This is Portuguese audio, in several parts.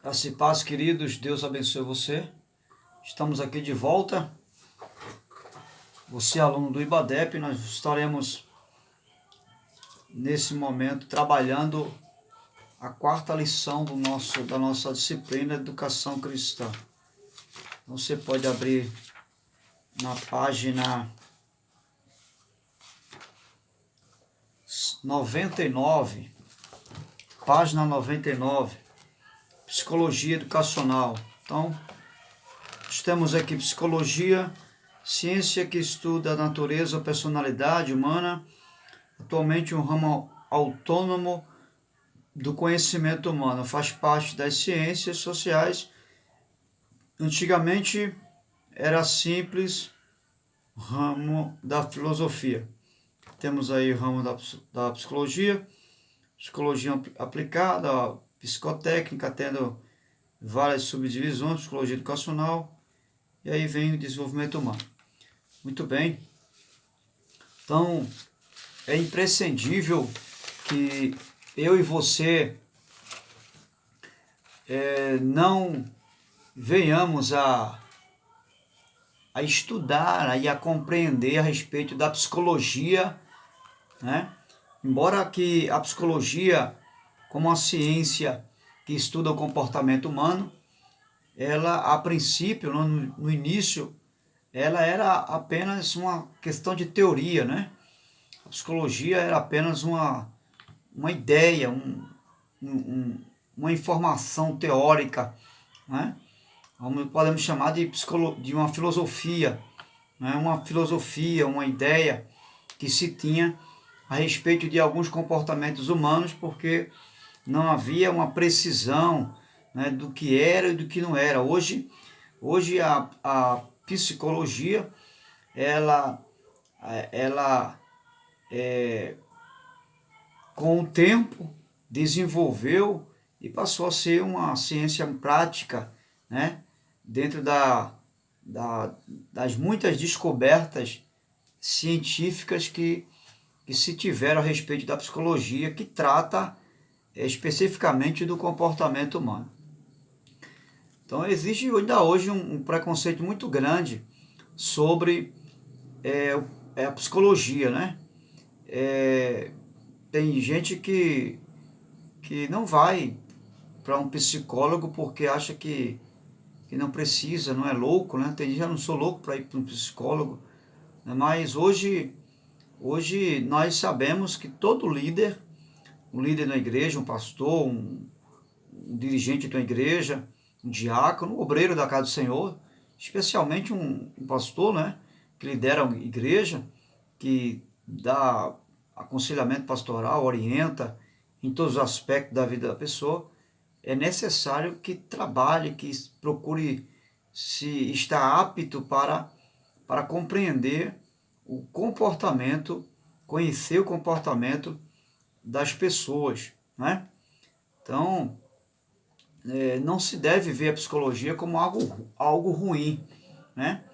Graça e paz, queridos, Deus abençoe você. Estamos aqui de volta. Você é aluno do IBADEP, nós estaremos nesse momento trabalhando a quarta lição da nossa disciplina Educação Cristã. Então, você pode abrir na página 99, página 99, Psicologia Educacional. Então, temos aqui psicologia, ciência que estuda a natureza ou personalidade humana, atualmente um ramo autônomo do conhecimento humano, faz parte das ciências sociais. Antigamente era simples ramo da filosofia. Temos aí o ramo da psicologia, psicologia aplicada, psicotécnica, tendo várias subdivisões, psicologia educacional, e aí vem o desenvolvimento humano. Muito bem. Então, é imprescindível que eu e você não venhamos a estudar e a compreender a respeito da psicologia, né? Embora que a psicologia, como uma ciência que estuda o comportamento humano, ela, a princípio, no início, ela era apenas uma questão de teoria, né? A psicologia era apenas uma ideia, uma informação teórica, né? Podemos chamar de uma filosofia, né? Uma ideia que se tinha a respeito de alguns comportamentos humanos, porque não havia uma precisão, né, do que era e do que não era. Hoje a psicologia, ela com o tempo desenvolveu e passou a ser uma ciência prática, né, dentro das muitas descobertas científicas que se tiveram a respeito da psicologia, que trata especificamente do comportamento humano. Então existe ainda hoje um preconceito muito grande sobre a psicologia, né? Tem gente que não vai para um psicólogo porque acha que não precisa, não é louco, né? Tem gente que eu não sou louco para ir para um psicólogo, né? Mas hoje nós sabemos que todo líder, um líder na igreja, um pastor, um dirigente da igreja, um diácono, um obreiro da casa do Senhor, especialmente um pastor, né, que lidera a igreja, que dá aconselhamento pastoral, orienta em todos os aspectos da vida da pessoa, é necessário que trabalhe, que procure se estar apto para compreender o comportamento, conhecer o comportamento das pessoas, né? Então, não se deve ver a psicologia como algo ruim, né?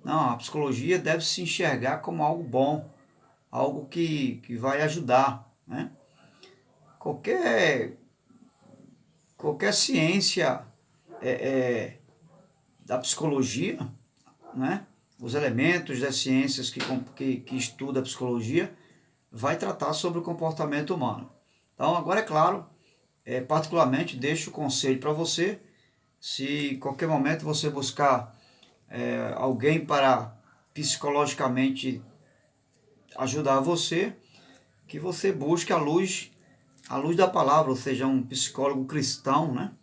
Não, a psicologia deve se enxergar como algo bom, algo que vai ajudar, né? Qualquer ciência da psicologia, né? Os elementos das ciências que estuda a psicologia vai tratar sobre o comportamento humano. Então, agora é claro, particularmente deixo o conselho para você, se em qualquer momento você buscar alguém para psicologicamente ajudar você, que você busque a luz da palavra, ou seja, um psicólogo cristão, né?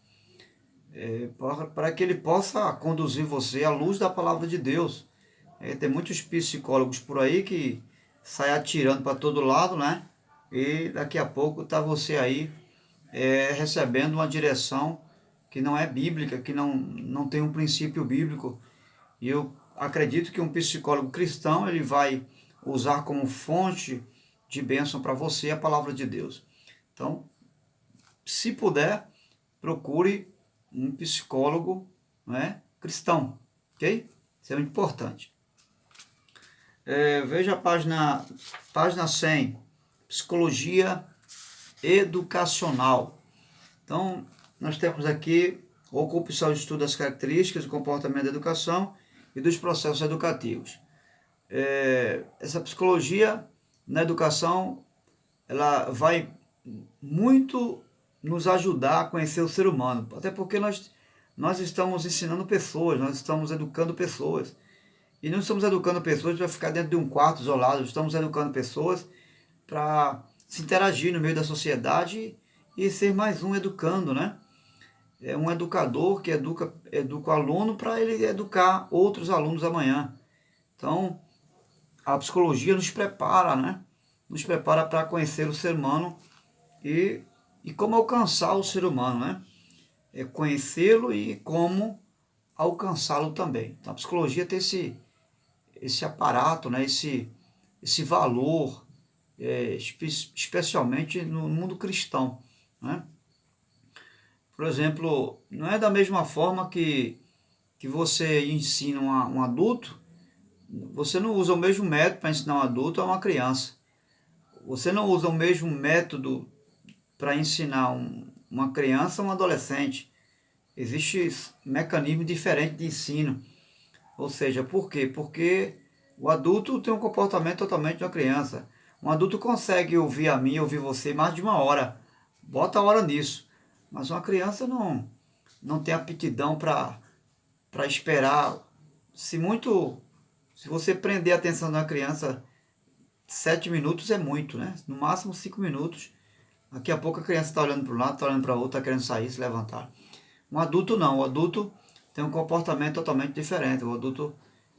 Para que ele possa conduzir você à luz da palavra de Deus. Tem muitos psicólogos por aí que saem atirando para todo lado, né? E daqui a pouco está você aí recebendo uma direção que não é bíblica, que não tem um princípio bíblico. E eu acredito que um psicólogo cristão, ele vai usar como fonte de bênção para você a palavra de Deus. Então, se puder, procure um psicólogo, né, cristão, ok? Isso é muito importante. Veja a página 100, Psicologia Educacional. Então, nós temos aqui ocupa o seu estudo das características do comportamento da educação e dos processos educativos. Essa psicologia na educação, ela vai muito nos ajudar a conhecer o ser humano, até porque nós estamos ensinando pessoas, nós estamos educando pessoas. E não estamos educando pessoas para ficar dentro de um quarto isolado, estamos educando pessoas para se interagir no meio da sociedade e ser mais um educando, né? É um educador que educa o aluno para ele educar outros alunos amanhã. Então, a psicologia nos prepara, né? Nos prepara para conhecer o ser humano e como alcançar o ser humano, né? É conhecê-lo e como alcançá-lo também. Então, a psicologia tem esse aparato, né? esse valor, especialmente no mundo cristão, né? Por exemplo, não é da mesma forma que você ensina um adulto, você não usa o mesmo método para ensinar um adulto a uma criança. Você não usa o mesmo método para ensinar uma criança a um adolescente. Existe mecanismo diferente de ensino. Ou seja, por quê? Porque o adulto tem um comportamento totalmente de uma criança. Um adulto consegue ouvir a mim, ouvir você mais de uma hora. Bota a hora nisso. Mas uma criança não tem aptidão para esperar. Se você prender a atenção de uma criança 7 minutos é muito, né? No máximo 5 minutos. Daqui a pouco a criança está olhando para um lado, está olhando para o outro, está querendo sair, se levantar. Um adulto não. O adulto tem um comportamento totalmente diferente. O adulto,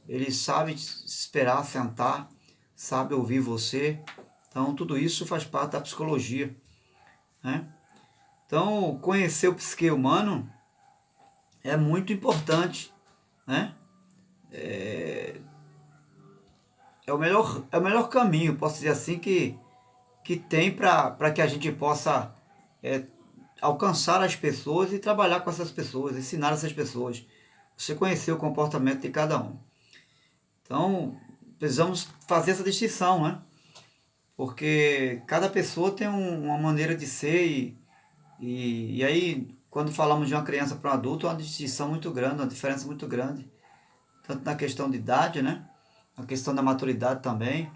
ele sabe esperar, sentar, sabe ouvir você. Então, tudo isso faz parte da psicologia, né? Então, conhecer o psique humano é muito importante, né? É o melhor caminho, posso dizer assim, que tem para que a gente possa alcançar as pessoas e trabalhar com essas pessoas, ensinar essas pessoas. Você conhecer o comportamento de cada um. Então, precisamos fazer essa distinção, né? Porque cada pessoa tem uma maneira de ser e aí, quando falamos de uma criança para um adulto, é uma distinção muito grande, uma diferença muito grande. Tanto na questão de idade, né? Na questão da maturidade também.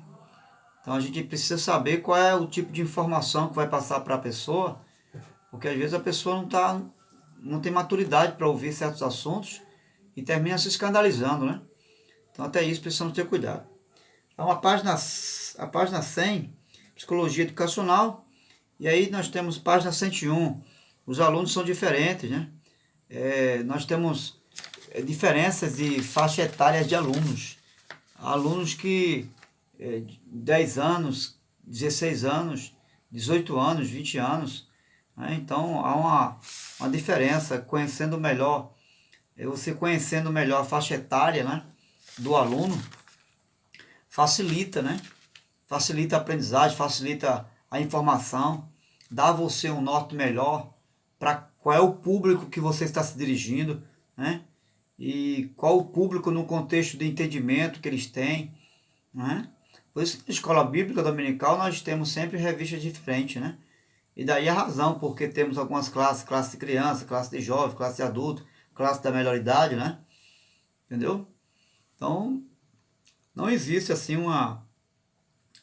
Então a gente precisa saber qual é o tipo de informação que vai passar para a pessoa, porque às vezes a pessoa não tem maturidade para ouvir certos assuntos e termina se escandalizando, né? Então até isso precisamos ter cuidado. Então a página 100, Psicologia Educacional, e aí nós temos página 101, os alunos são diferentes, né? Nós temos diferenças de faixa etária de alunos. Alunos que 10 anos, 16 anos, 18 anos, 20 anos, né? Então há uma diferença, conhecendo melhor, você conhecendo melhor a faixa etária, né, do aluno, facilita, né? Facilita a aprendizagem, facilita a informação, dá a você um norte melhor para qual é o público que você está se dirigindo, né? E qual o público no contexto de entendimento que eles têm, né? Por isso que na escola bíblica dominical nós temos sempre revistas diferentes, né? E daí a razão, porque temos algumas classes, classe de criança, classe de jovem, classe de adulto, classe da melhor idade, né? Entendeu? Então, não existe assim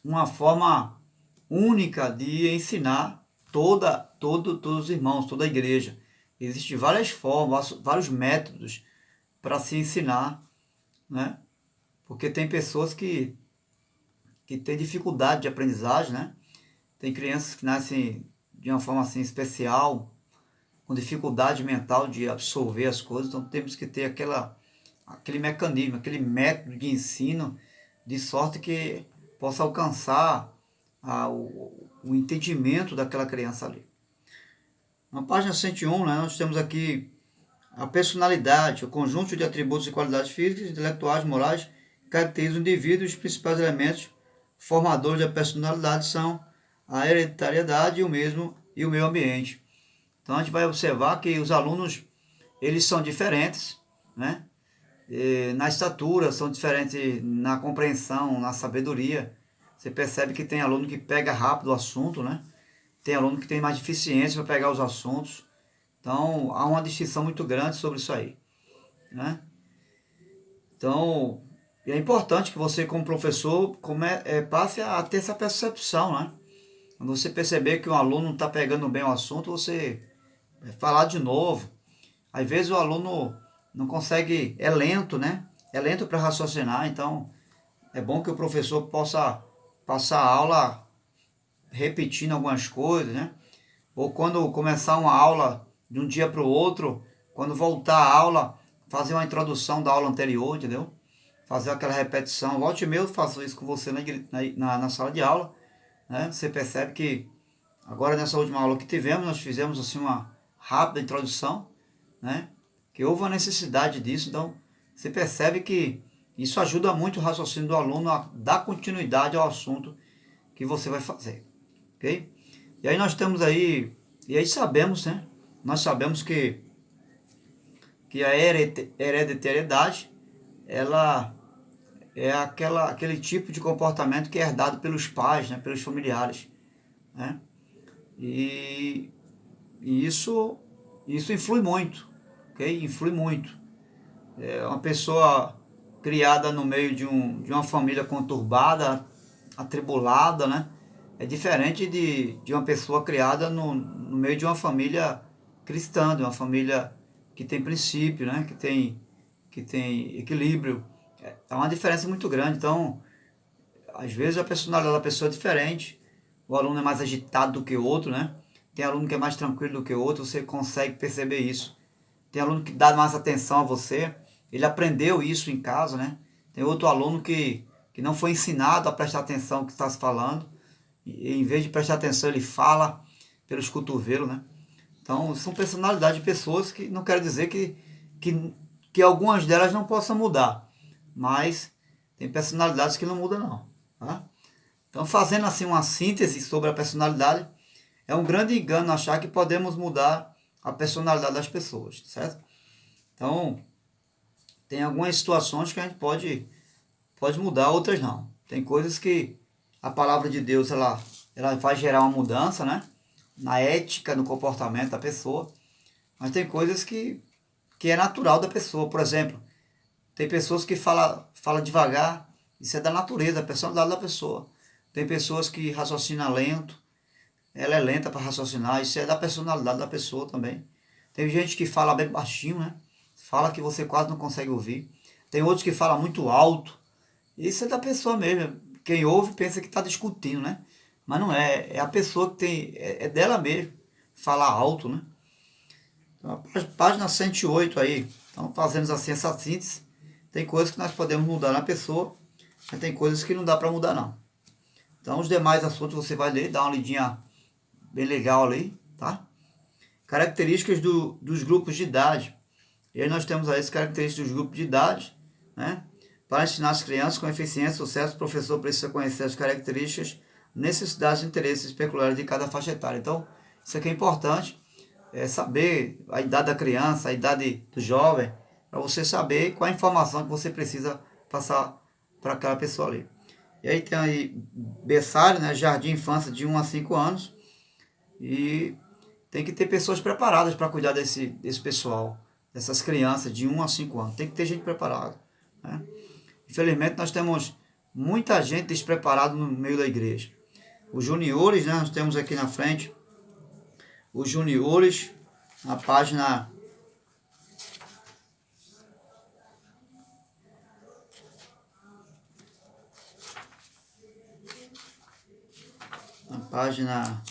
uma forma única de ensinar todos os irmãos, toda a igreja. Existem várias formas, vários métodos para se ensinar, né? Porque tem pessoas que têm dificuldade de aprendizagem, né? Tem crianças que nascem de uma forma assim especial, com dificuldade mental de absorver as coisas, então temos que ter aquele mecanismo, aquele método de ensino, de sorte que possa alcançar o entendimento daquela criança ali. Na página 101, né, nós temos aqui a personalidade, o conjunto de atributos e qualidades físicas, intelectuais, morais, que caracterizam o indivíduo. Os principais elementos formadores da personalidade são a hereditariedade e o meio ambiente. Então a gente vai observar que os alunos, eles são diferentes, né? Na estatura, são diferentes na compreensão, na sabedoria. Você percebe que tem aluno que pega rápido o assunto, né? Tem aluno que tem mais deficiência para pegar os assuntos. Então, há uma distinção muito grande sobre isso aí, né? Então, é importante que você, como professor, passe a ter essa percepção, né? Quando você perceber que um aluno não está pegando bem o assunto, você falar de novo. Às vezes o aluno não consegue, é lento, né? É lento para raciocinar, então é bom que o professor possa passar a aula repetindo algumas coisas, né? Ou quando começar uma aula de um dia para o outro, quando voltar a aula, fazer uma introdução da aula anterior, entendeu? Fazer aquela repetição. Volte e meia eu faço isso com você na sala de aula, né? Você percebe que agora nessa última aula que tivemos, nós fizemos assim uma rápida introdução, né? Que houve uma necessidade disso, então você percebe que isso ajuda muito o raciocínio do aluno a dar continuidade ao assunto que você vai fazer, ok? E aí nós temos aí, e aí sabemos, né? Nós sabemos que a hereditariedade, ela é aquele tipo de comportamento que é herdado pelos pais, né? Pelos familiares, né? E, e isso influi muito, ok? Influi muito. É uma pessoa criada no meio de uma família conturbada, atribulada, né? É diferente de uma pessoa criada no meio de uma família cristã, de uma família que tem princípio, né? Que tem equilíbrio. É uma diferença muito grande. Então, às vezes a personalidade da pessoa é diferente. O aluno é mais agitado do que o outro, né? Tem aluno que é mais tranquilo do que o outro, você consegue perceber isso. Tem aluno que dá mais atenção a você, ele aprendeu isso em casa, né? Tem outro aluno que não foi ensinado a prestar atenção no que está se falando, e em vez de prestar atenção, ele fala pelos cotovelos, né? Então, são personalidades de pessoas que não quer dizer que algumas delas não possam mudar, mas tem personalidades que não mudam, não. Tá? Então, fazendo assim uma síntese sobre a personalidade, é um grande engano achar que podemos mudar a personalidade das pessoas, certo? Então, tem algumas situações que a gente pode mudar, outras não. Tem coisas que a palavra de Deus ela vai gerar uma mudança, né? Na ética, no comportamento da pessoa, mas tem coisas que é natural da pessoa. Por exemplo, tem pessoas que fala devagar, isso é da natureza, da personalidade da pessoa. Tem pessoas que raciocinam lento, ela é lenta para raciocinar, isso é da personalidade da pessoa também. Tem gente que fala bem baixinho, né? Fala que você quase não consegue ouvir. Tem outros que falam muito alto. Isso é da pessoa mesmo. Quem ouve pensa que está discutindo, né? Mas não é. É a pessoa que tem. É dela mesmo. Falar alto, né? Então, a página 108 aí. Então, fazendo assim essa síntese. Tem coisas que nós podemos mudar na pessoa, mas tem coisas que não dá para mudar, não. Então, os demais assuntos você vai ler, dá uma lidinha bem legal ali, tá? Características dos grupos de idade. E aí nós temos aí as características dos grupos de idade, né? Para ensinar as crianças com eficiência e sucesso, o professor precisa conhecer as características, necessidades e interesses peculiares de cada faixa etária. Então, isso aqui é importante, é saber a idade da criança, a idade do jovem, para você saber qual a informação que você precisa passar para aquela pessoa ali. E aí tem aí berçário, né? Jardim infância de 1 a 5 anos, e tem que ter pessoas preparadas para cuidar desse pessoal, dessas crianças de 1 a 5 anos. Tem que ter gente preparada, né? Infelizmente, nós temos muita gente despreparada no meio da igreja. Os juniores, né? Nós temos aqui na frente os juniores, na página... Na página...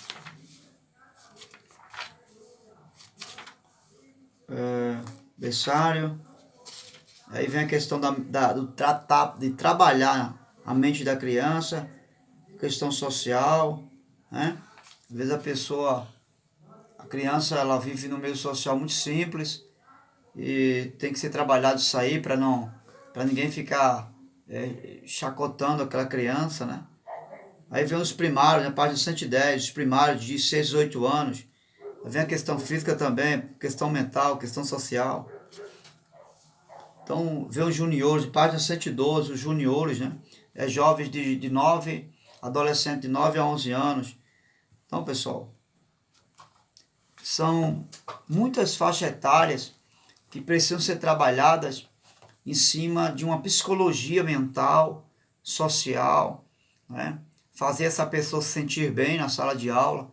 berçário. Aí vem a questão de trabalhar a mente da criança, questão social, né? Às vezes a criança, ela vive no meio social muito simples e tem que ser trabalhado isso aí para ninguém ficar chacotando aquela criança, né? Aí vem os primários, na página 110, os primários de 6 a 8 anos. Aí vem a questão física também, questão mental, questão social. Então, vê os juniores, página 112, os juniores, né? Jovens de 9, adolescentes de 9 a 11 anos. Então, pessoal, são muitas faixas etárias que precisam ser trabalhadas em cima de uma psicologia mental, social, né? Fazer essa pessoa se sentir bem na sala de aula.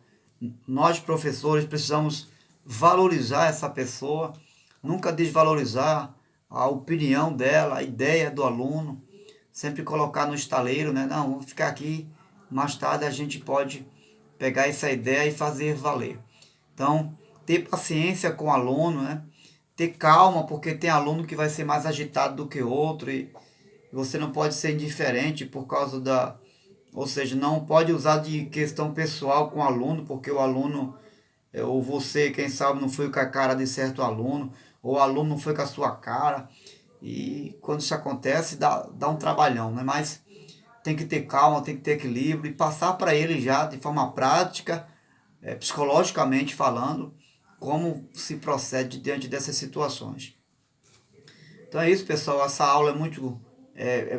Nós, professores, precisamos valorizar essa pessoa, nunca desvalorizar a opinião dela, a ideia do aluno, sempre colocar no estaleiro, né? Não, vamos ficar aqui, mais tarde a gente pode pegar essa ideia e fazer valer. Então, ter paciência com o aluno, né? Ter calma, porque tem aluno que vai ser mais agitado do que outro e você não pode ser indiferente por causa da... Ou seja, não pode usar de questão pessoal com o aluno, porque o aluno, ou você, quem sabe, não foi com a cara de certo aluno, ou o aluno não foi com a sua cara. E quando isso acontece, dá um trabalhão, né? Mas tem que ter calma, tem que ter equilíbrio e passar para ele já de forma prática, psicologicamente falando, como se procede diante dessas situações. Então é isso, pessoal. Essa aula é muito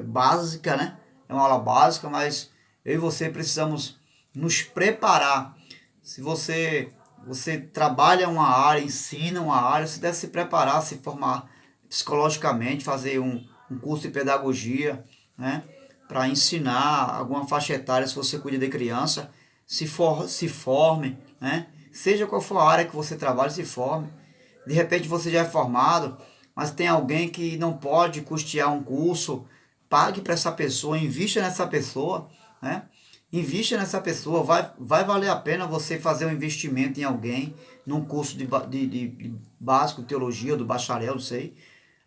básica, né? É uma aula básica, mas eu e você precisamos nos preparar. Se você trabalha uma área, ensina uma área, você deve se preparar, se formar psicologicamente, fazer um curso de pedagogia, né? Para ensinar alguma faixa etária, se você cuida de criança, se forme, né? Seja qual for a área que você trabalha, se forme. De repente você já é formado, mas tem alguém que não pode custear um curso, pague para essa pessoa, invista nessa pessoa, né? Invista nessa pessoa, vai valer a pena você fazer um investimento em alguém, num curso de básico, teologia, do bacharel, não sei,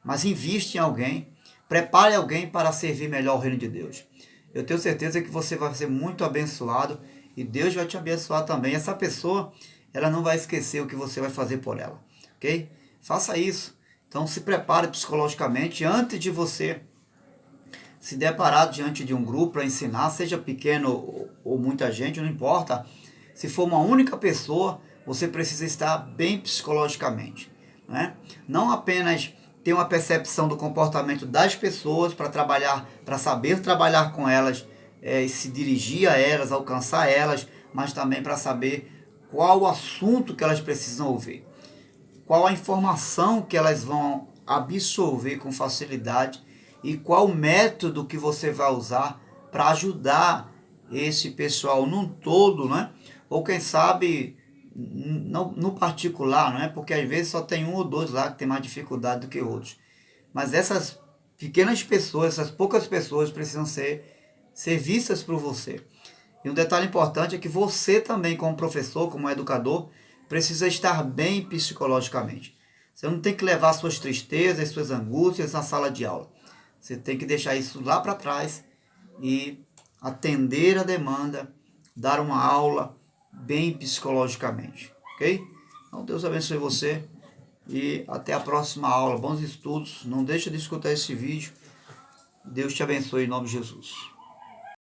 mas inviste em alguém, prepare alguém para servir melhor o reino de Deus. Eu tenho certeza que você vai ser muito abençoado e Deus vai te abençoar também. Essa pessoa, ela não vai esquecer o que você vai fazer por ela, ok? Faça isso. Então se prepare psicologicamente antes de você se deparar diante de um grupo para ensinar, seja pequeno ou muita gente, não importa. Se for uma única pessoa, você precisa estar bem psicologicamente, né? Não apenas ter uma percepção do comportamento das pessoas para trabalhar, para saber trabalhar com elas, e se dirigir a elas, alcançar elas, mas também para saber qual o assunto que elas precisam ouvir, qual a informação que elas vão absorver com facilidade e qual o método que você vai usar para ajudar esse pessoal num todo, né? Ou quem sabe no particular, não é? Porque às vezes só tem um ou dois lá que tem mais dificuldade do que outros. Mas essas pequenas pessoas, essas poucas pessoas precisam ser vistas por você. E um detalhe importante é que você também, como professor, como educador, precisa estar bem psicologicamente. Você não tem que levar suas tristezas, suas angústias na sala de aula. Você tem que deixar isso lá para trás e atender a demanda, dar uma aula bem psicologicamente, ok? Então Deus abençoe você e até a próxima aula. Bons estudos. Não deixe de escutar esse vídeo. Deus te abençoe em nome de Jesus.